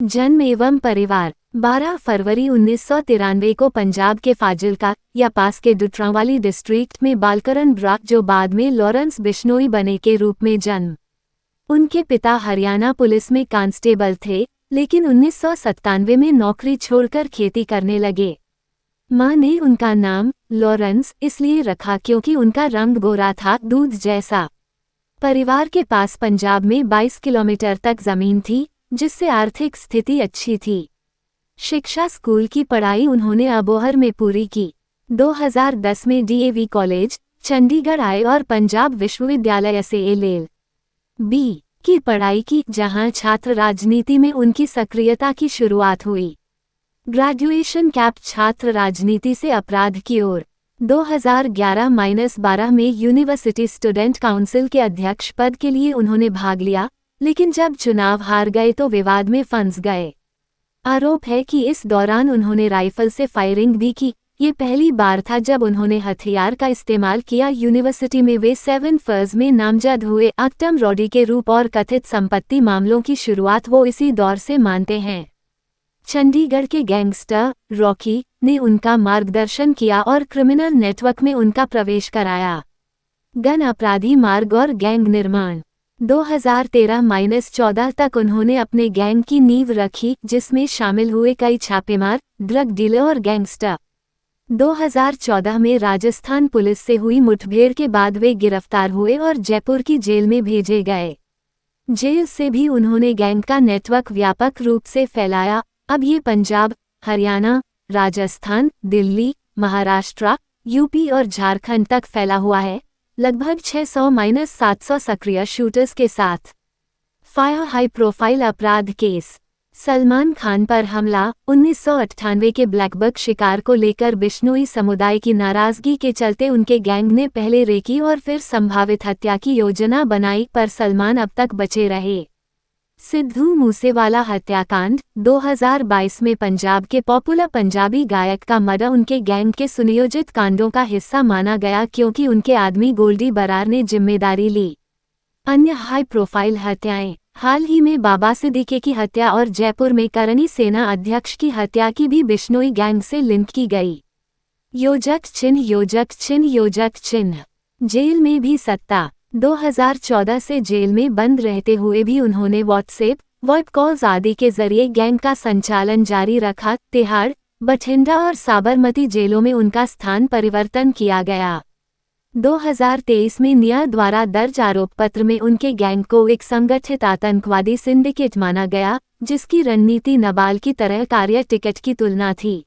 जन्म एवं परिवार 12 फरवरी 1993 को पंजाब के फाजिलका या पास के डुटरांवाली डिस्ट्रिक्ट में बालकरन ब्राक जो बाद में लॉरेंस बिश्नोई बने के रूप में जन्म। उनके पिता हरियाणा पुलिस में कांस्टेबल थे, लेकिन 1997 में नौकरी छोड़कर खेती करने लगे। मां ने उनका नाम लॉरेंस इसलिए रखा क्योंकि उनका रंग गोरा था, दूध जैसा। परिवार के पास पंजाब में 22 किलोमीटर तक जमीन थी, जिससे आर्थिक स्थिति अच्छी थी। शिक्षा स्कूल की पढ़ाई उन्होंने अबोहर में पूरी की। 2010 में डीएवी कॉलेज चंडीगढ़ आए और पंजाब विश्वविद्यालय से LL.B. की पढ़ाई की, जहां छात्र राजनीति में उनकी सक्रियता की शुरुआत हुई। ग्रेजुएशन कैप छात्र राजनीति से अपराध की ओर 2011-12 में यूनिवर्सिटी स्टूडेंट काउंसिल के अध्यक्ष पद के लिए उन्होंने भाग लिया, लेकिन जब चुनाव हार गए तो विवाद में फंस गए। आरोप है कि इस दौरान उन्होंने राइफल से फायरिंग भी की। ये पहली बार था जब उन्होंने हथियार का इस्तेमाल किया। यूनिवर्सिटी में वे 7 फर्ज में नामजद हुए। अक्टम रॉडी के रूप और कथित संपत्ति मामलों की शुरुआत वो इसी दौर से मानते हैं। चंडीगढ़ के गैंगस्टर रॉकी ने उनका मार्गदर्शन किया और क्रिमिनल नेटवर्क में उनका प्रवेश कराया। गन अपराधी मार्ग और गैंग निर्माण 2013-14 तक उन्होंने अपने गैंग की नींव रखी, जिसमें शामिल हुए कई छापेमार, ड्रग डीलर और गैंगस्टर। 2014 में राजस्थान पुलिस से हुई मुठभेड़ के बाद वे गिरफ्तार हुए और जयपुर की जेल में भेजे गए। जेल से भी उन्होंने गैंग का नेटवर्क व्यापक रूप से फैलाया। अब ये पंजाब, हरियाणा, राजस्थान, दिल्ली, महाराष्ट्र, यूपी और झारखंड तक फैला हुआ है, लगभग 600-700 सक्रिय शूटर्स के साथ। फायर हाई प्रोफाइल अपराध केस सलमान खान पर हमला 1998 के ब्लैकबक शिकार को लेकर बिश्नोई समुदाय की नाराजगी के चलते उनके गैंग ने पहले रेकी और फिर संभावित हत्या की योजना बनाई, पर सलमान अब तक बचे रहे। सिद्धू मूसेवाला हत्याकांड 2022 में पंजाब के पॉपुलर पंजाबी गायक का मर्डर उनके गैंग के सुनियोजित कांडों का हिस्सा माना गया, क्योंकि उनके आदमी गोल्डी बरार ने जिम्मेदारी ली। अन्य हाई प्रोफाइल हत्याएं हाल ही में बाबा सिद्दीकी की हत्या और जयपुर में करनी सेना अध्यक्ष की हत्या की भी बिश्नोई गैंग से लिंक की गई। योजक चिन्ह योजक चिन्ह योजक चिन्ह जेल में भी सत्ता 2014 से जेल में बंद रहते हुए भी उन्होंने व्हाट्सएप, वॉइस कॉल्स आदि के जरिए गैंग का संचालन जारी रखा। तिहाड़, बठिंडा और साबरमती जेलों में उनका स्थान परिवर्तन किया गया। 2023 में निया द्वारा दर्ज आरोप पत्र में उनके गैंग को एक संगठित आतंकवादी सिंडिकेट माना गया, जिसकी रणनीति नबाल की तरह कार्य टिकट की तुलना थी।